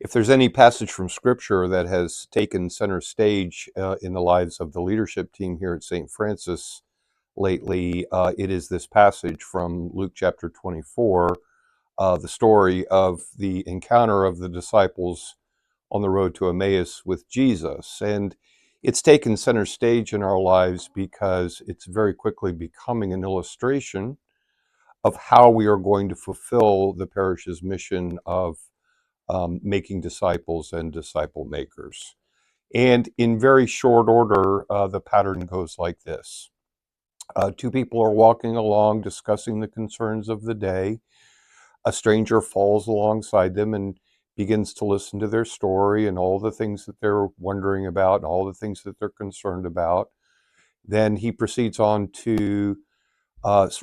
If there's any passage from Scripture that has taken center stage in the lives of the leadership team here at St. Francis lately, it is this passage from Luke chapter 24, the story of the encounter of the disciples on the road to Emmaus with Jesus. And it's taken center stage in our lives because it's very quickly becoming an illustration of how we are going to fulfill the parish's mission of making disciples and disciple makers. And in very short order, the pattern goes like this. Two people are walking along discussing the concerns of the day. A stranger falls alongside them and begins to listen to their story and all the things that they're wondering about and all the things that they're concerned about. Then he proceeds on to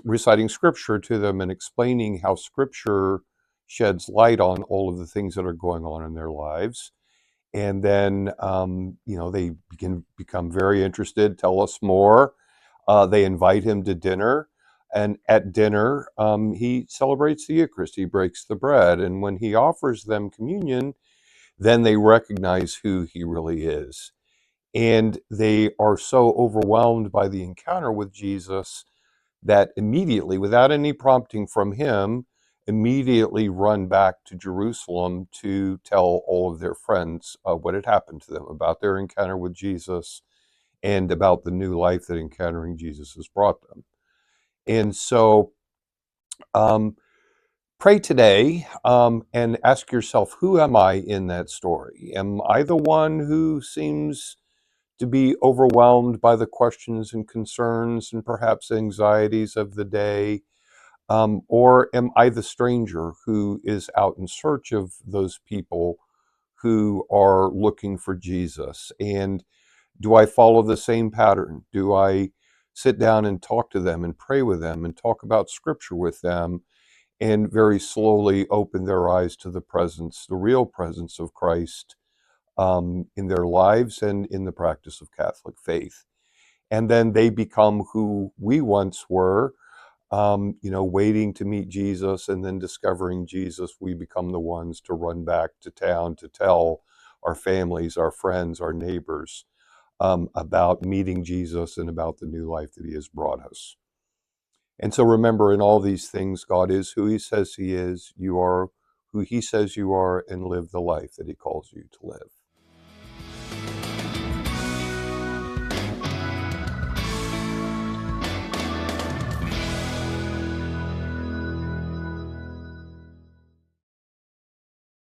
reciting scripture to them and explaining how scripture sheds light on all of the things that are going on in their lives. And then, they become very interested, tell us more. They invite him to dinner. And at dinner, he celebrates the Eucharist. He breaks the bread. And when he offers them communion, then they recognize who he really is. And they are so overwhelmed by the encounter with Jesus that immediately, without any prompting from him, immediately run back to Jerusalem to tell all of their friends what had happened to them, about their encounter with Jesus and about the new life that encountering Jesus has brought them. And so pray today and ask yourself, who am I in that story? Am I the one who seems to be overwhelmed by the questions and concerns and perhaps anxieties of the day? Or am I the stranger who is out in search of those people who are looking for Jesus? And do I follow the same pattern? Do I sit down and talk to them and pray with them and talk about scripture with them and very slowly open their eyes to the presence, the real presence of Christ in their lives and in the practice of Catholic faith? And then they become who we once were, waiting to meet Jesus and then discovering Jesus. We become the ones to run back to town to tell our families, our friends, our neighbors about meeting Jesus and about the new life that he has brought us. And so remember, in all these things, God is who he says he is, you are who he says you are, and live the life that he calls you to live.